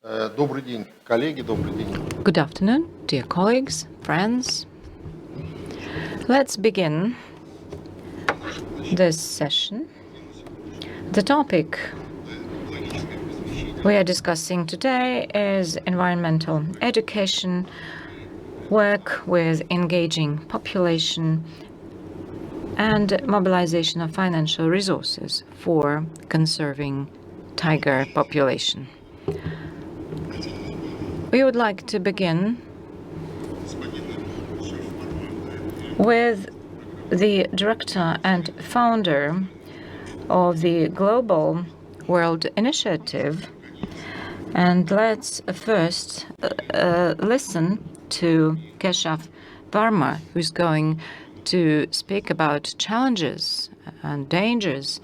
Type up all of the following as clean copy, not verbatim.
Добрый день, коллеги, добрый день. Good afternoon, dear colleagues, friends. Let's begin this session. The topic we are discussing today is environmental education, work with engaging population, and mobilization of financial resources for conserving tiger population. We would like to begin with the director and founder of the Global World Initiative. And let's first listen to Keshav Varma, who's going to speak about challenges and dangers.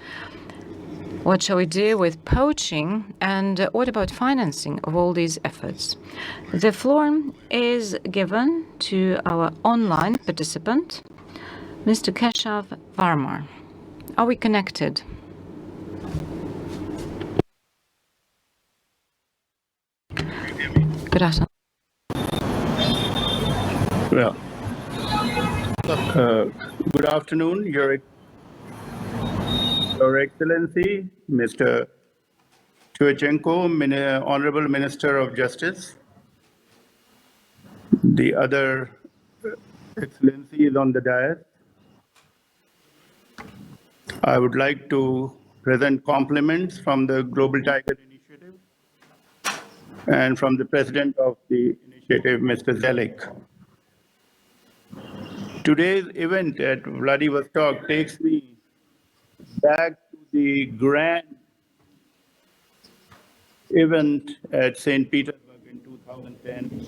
What shall we do with poaching, and what about financing of all these efforts? The floor is given to our online participant, Mr. Keshav Varma. Are we connected? Good afternoon. Well, good afternoon, Your Excellency, Mr. Chuychenko, Honorable Minister of Justice, the other excellencies on the dais. I would like to present compliments from the Global Tiger Initiative and from the President of the initiative, Mr. Zelik. Today's event at Vladivostok takes me back to the grand event at St. Petersburg in 2010,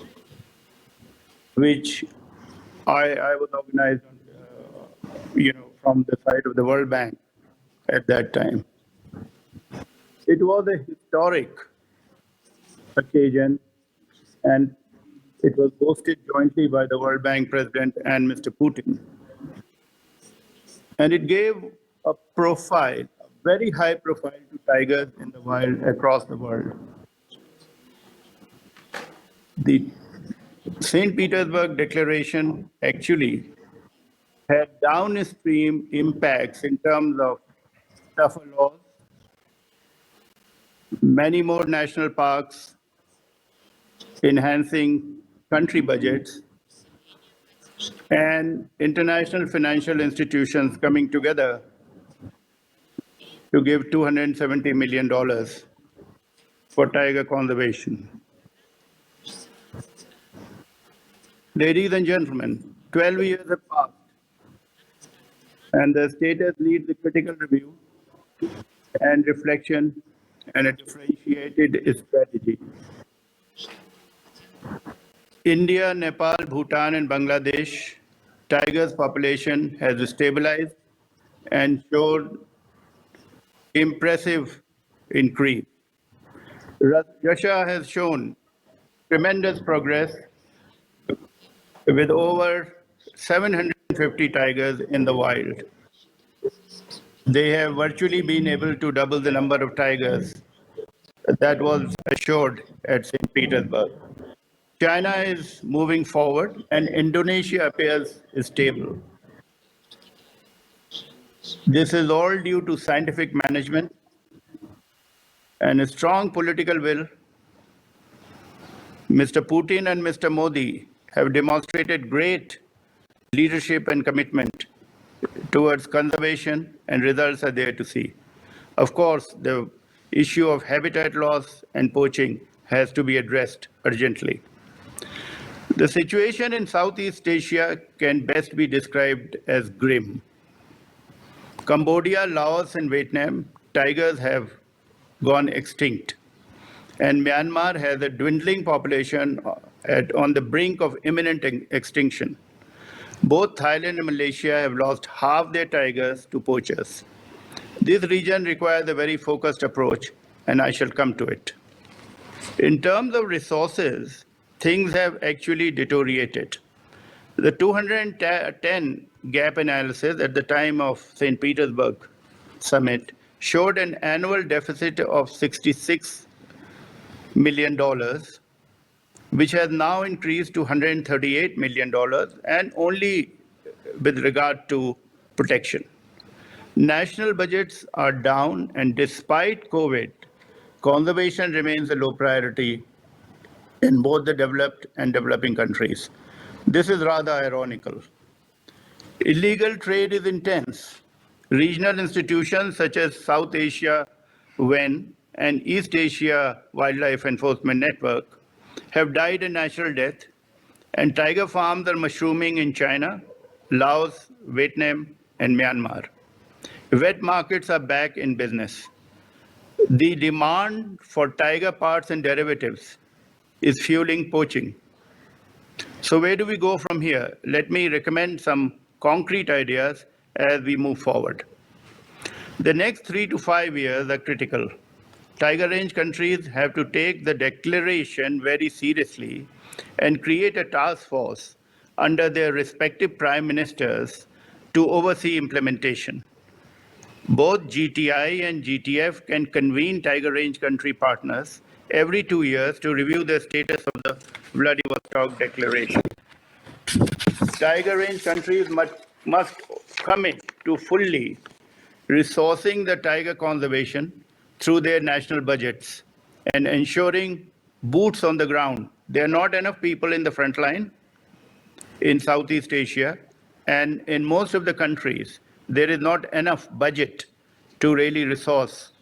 which I was organized from the side of the World Bank at that time. It was a historic occasion, and it was hosted jointly by the World Bank President and Mr. Putin. And it gave a profile, a very high profile to tigers in the wild across the world. The St. Petersburg Declaration actually had downstream impacts in terms of tougher laws, many more national parks, enhancing country budgets, and international financial institutions coming together to give $270 million for tiger conservation. Ladies and gentlemen, 12 years have passed, and the status needs a critical review and reflection and a differentiated strategy. India, Nepal, Bhutan, and Bangladesh, tigers' population has stabilized and showed impressive increase. Russia has shown tremendous progress with over 750 tigers in the wild. They have virtually been able to double the number of tigers that was assured at St. Petersburg. China is moving forward, and Indonesia appears stable. This is all due to scientific management and a strong political will. Mr. Putin and Mr. Modi have demonstrated great leadership and commitment towards conservation, and results are there to see. Of course, the issue of habitat loss and poaching has to be addressed urgently. The situation in Southeast Asia can best be described as grim. Cambodia, Laos, and Vietnam, tigers have gone extinct. And Myanmar has a dwindling population on the brink of imminent extinction. Both Thailand and Malaysia have lost half their tigers to poachers. This region requires a very focused approach, and I shall come to it. In terms of resources, things have actually deteriorated. The 210 gap analysis at the time of St. Petersburg summit showed an annual deficit of $66 million, which has now increased to $138 million, and only with regard to protection. National budgets are down, and despite COVID, conservation remains a low priority in both the developed and developing countries. This is rather ironical. Illegal trade is intense. Regional institutions such as South Asia WEN and East Asia Wildlife Enforcement Network have died a natural death, and tiger farms are mushrooming in China, Laos, Vietnam, and Myanmar. Wet markets are back in business. The demand for tiger parts and derivatives is fueling poaching. So where do we go from here? Let me recommend some concrete ideas as we move forward. The next 3 to 5 years are critical. Tiger range countries have to take the declaration very seriously and create a task force under their respective prime ministers to oversee implementation. Both GTI and GTF can convene tiger range country partners every 2 years to review the status of the Vladivostok Declaration. Tiger range countries must commit to fully resourcing the tiger conservation through their national budgets and ensuring boots on the ground. There are not enough people in the front line in Southeast Asia, and in most of the countries, there is not enough budget to really resource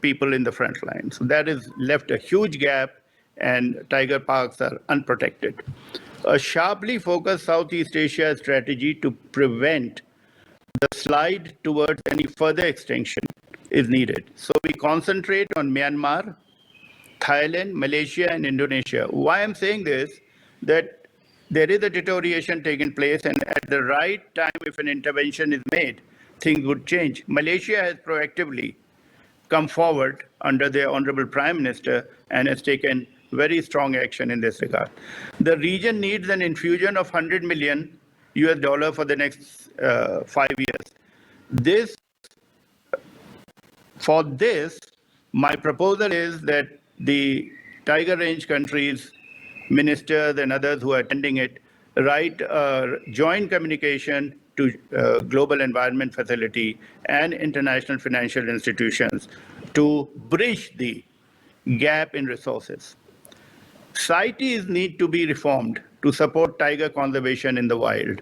people in the front line. So that has left a huge gap, and tiger parks are unprotected. A sharply focused Southeast Asia strategy to prevent the slide towards any further extinction is needed. So we concentrate on Myanmar, Thailand, Malaysia, and Indonesia. Why I'm saying this, that there is a deterioration taking place, and at the right time, if an intervention is made, things would change. Malaysia has proactively come forward under their Honorable Prime Minister and has taken very strong action in this regard. The region needs an infusion of $100 million for the next 5 years. For this, my proposal is that the tiger range countries, ministers and others who are attending it, write a joint communication to Global Environment Facility and international financial institutions to bridge the gap in resources. CITES need to be reformed to support tiger conservation in the wild.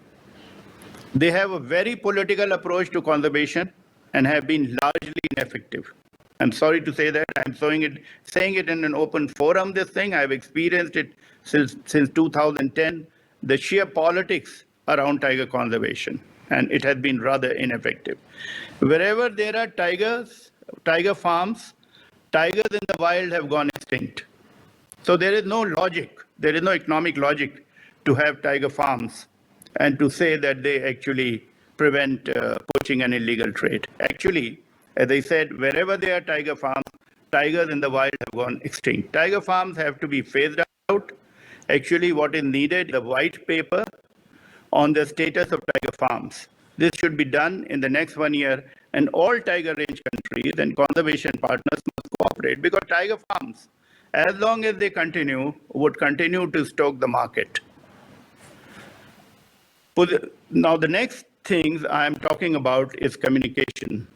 They have a very political approach to conservation and have been largely ineffective. I'm sorry to say that. I'm saying it in an open forum, this thing. I've experienced it since 2010, the sheer politics around tiger conservation, and it has been rather ineffective. Wherever there are tiger farms, tigers in the wild have gone extinct. So there is no logic, there is no economic logic to have tiger farms and to say that they actually prevent poaching and illegal trade. Actually, as I said, wherever there are tiger farms, tigers in the wild have gone extinct. Tiger farms have to be phased out. Actually, what is needed is a white paper on the status of tiger farms. This should be done in the next 1 year, and all tiger range countries and conservation partners must cooperate, because tiger farms, as long as they continue, would continue to stoke the market. Now, the next things I'm talking about is communication.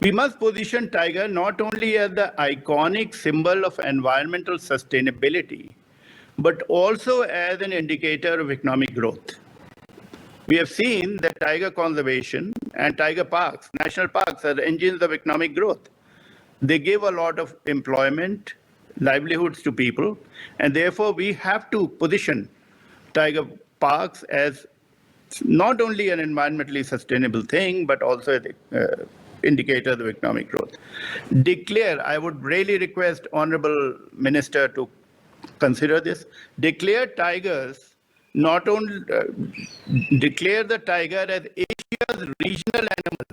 We must position tiger not only as the iconic symbol of environmental sustainability, but also as an indicator of economic growth. We have seen that tiger conservation and tiger parks, national parks, are the engines of economic growth. They give a lot of employment, livelihoods to people, and therefore we have to position tiger parks as not only an environmentally sustainable thing, but also an indicator of economic growth. I would really request Honorable Minister to consider this. Declare tigers, not only declare the tiger as Asia's regional animal.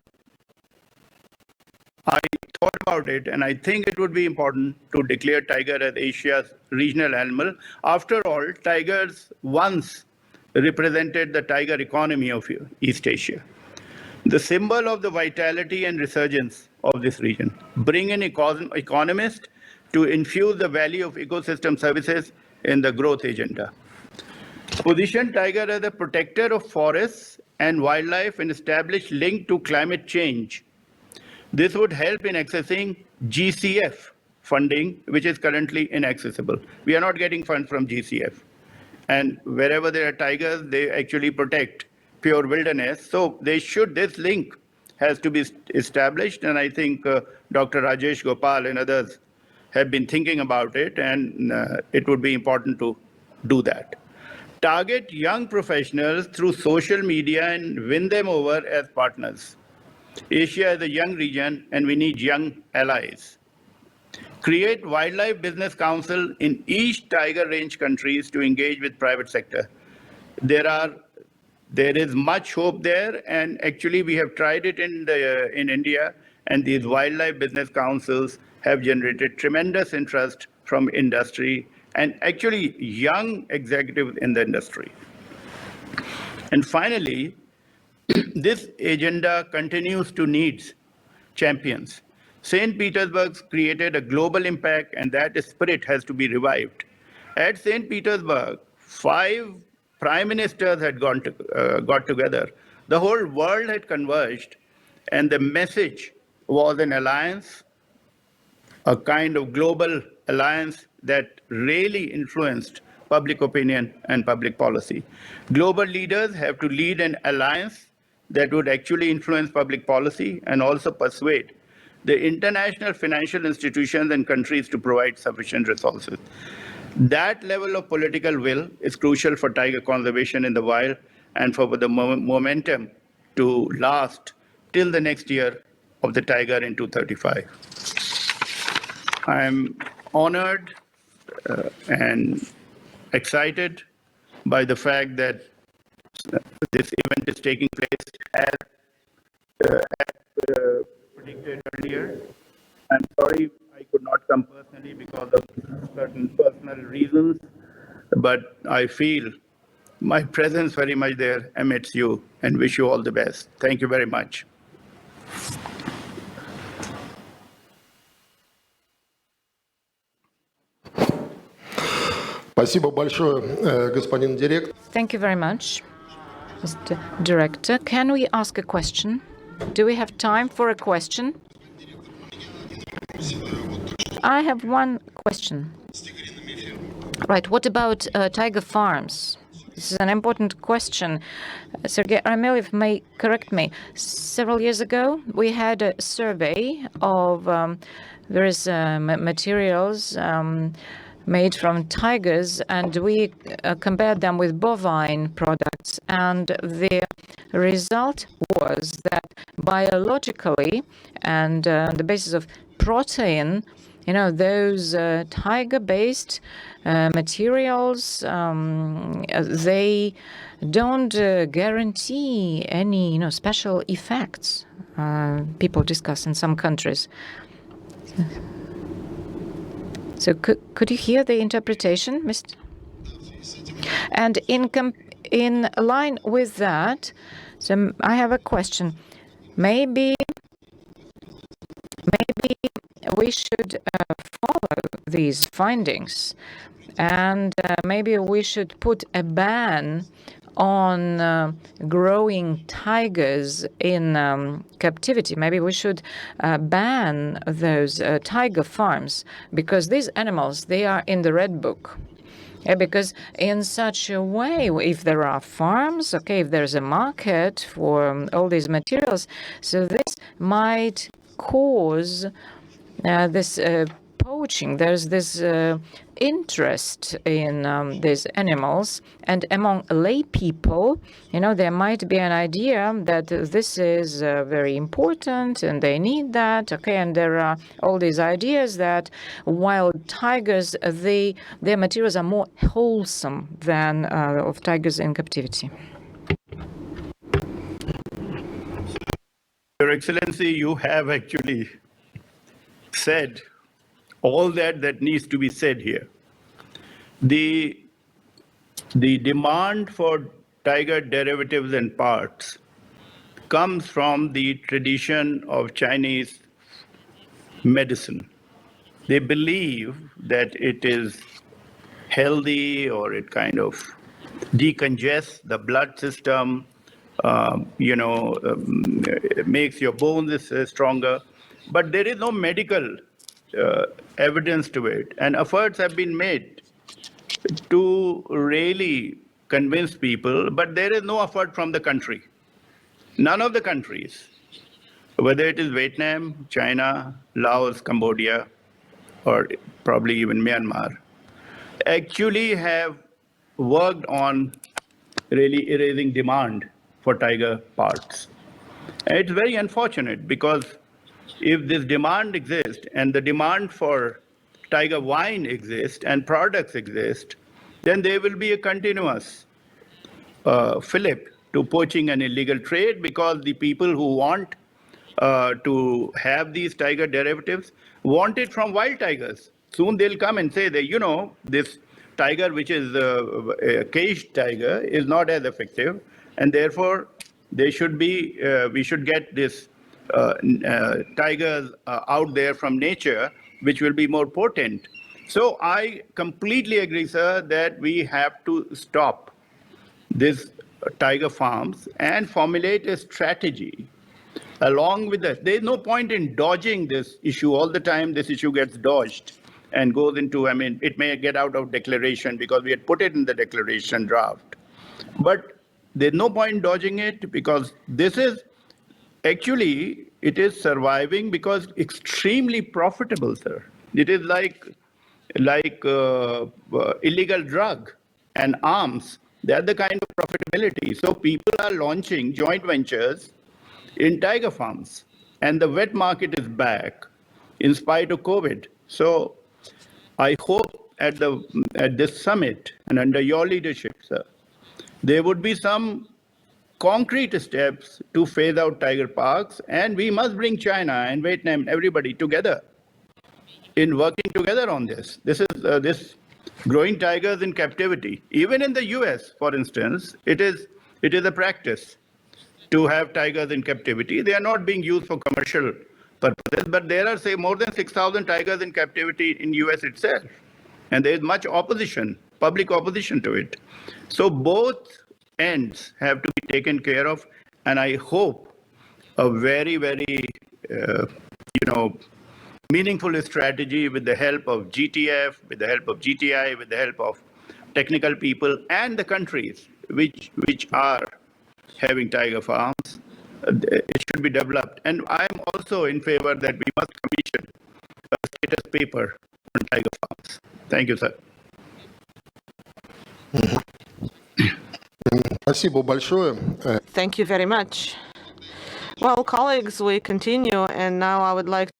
I thought about it, and I think it would be important to declare tiger as Asia's regional animal. After all, tigers once represented the tiger economy of East Asia, the symbol of the vitality and resurgence of this region. Bring in economists, to infuse the value of ecosystem services in the growth agenda. Position tiger as a protector of forests and wildlife and establish link to climate change. This would help in accessing GCF funding, which is currently inaccessible. We are not getting funds from GCF. And wherever there are tigers, they actually protect pure wilderness. So this link has to be established. And I think Dr. Rajesh Gopal and others have been thinking about it, and it would be important to do that. Target young professionals through social media and win them over as partners. Asia is a young region, and we need young allies. Create wildlife business council in each tiger range countries to engage with private sector. There is much hope there, and actually we have tried it in India, and these wildlife business councils have generated tremendous interest from industry and actually young executives in the industry. And finally, this agenda continues to need champions. St. Petersburg created a global impact, and that spirit has to be revived. At St. Petersburg, 5 prime ministers had got together. The whole world had converged, and the message was an alliance, a kind of global alliance that really influenced public opinion and public policy. Global leaders have to lead an alliance that would actually influence public policy and also persuade the international financial institutions and countries to provide sufficient resources. That level of political will is crucial for tiger conservation in the wild and for the momentum to last till the next year of the tiger in 2035. I'm honored and excited by the fact that this event is taking place as predicted earlier. I'm sorry I could not come personally because of certain personal reasons, but I feel my presence very much there amidst you and wish you all the best. Thank you very much. Спасибо большое, господин директор. Thank you very much, Mr. Director. Can we ask a question? Do we have time for a question? I have one question. Right, what about tiger farms? This is an important question. Sergei Armeliev may correct me. Several years ago, we had a survey of various materials made from tigers, and we compared them with bovine products. And the result was that biologically and on the basis of protein, those tiger-based materials, they don't guarantee any, special effects people discuss in some countries. So could you hear the interpretation, Mr.? And in line with that, so I have a question. Maybe we should follow these findings, and maybe we should put a ban on growing tigers in captivity. Maybe we should ban those tiger farms, because these animals, they are in the Red Book. Because in such a way, if there are farms, if there's a market for all these materials, so this might cause this poaching. There's this interest in these animals, and among lay people, there might be an idea that this is very important and they need that. And there are all these ideas that wild tigers, their materials are more wholesome than of tigers in captivity. Your Excellency, you have actually said all that needs to be said here. The demand for tiger derivatives and parts comes from the tradition of Chinese medicine. They believe that it is healthy or it kind of decongests the blood system, it makes your bones stronger. But there is no medical evidence to it. And efforts have been made to really convince people, but there is no effort from the country. None of the countries, whether it is Vietnam, China, Laos, Cambodia, or probably even Myanmar, actually have worked on really erasing demand for tiger parts. And it's very unfortunate because if this demand exists and the demand for tiger wine exists and products exist, then there will be a continuous fillip to poaching and illegal trade because the people who want to have these tiger derivatives want it from wild tigers. Soon they'll come and say that, this tiger, which is a caged tiger, is not as effective, and therefore we should get this tigers out there from nature, which will be more potent. So I completely agree, sir, that we have to stop this tiger farms and formulate a strategy along with that. There's no point in dodging this issue all the time. This issue gets dodged and goes into, it may get out of declaration because we had put it in the declaration draft. But there's no point in dodging it because this is actually, it is surviving because extremely profitable, sir. It is like illegal drug and arms. They're the kind of profitability. So people are launching joint ventures in tiger farms, and the wet market is back in spite of COVID. So I hope at this summit and under your leadership, sir, there would be some concrete steps to phase out tiger parks, and we must bring China and Vietnam, everybody together in working together on this. This is this growing tigers in captivity. Even in the US, for instance, it is a practice to have tigers in captivity. They are not being used for commercial purposes, but there are, say, more than 6,000 tigers in captivity in US itself. And there is much opposition, public opposition to it. So both ends have to be taken care of. And I hope a very, very, meaningful strategy with the help of GTF, with the help of GTI, with the help of technical people and the countries which are having tiger farms, it should be developed. And I'm also in favor that we must commission a status paper on tiger farms. Thank you, sir. Спасибо большое. Thank you very much. Well, colleagues, we continue, and now I would like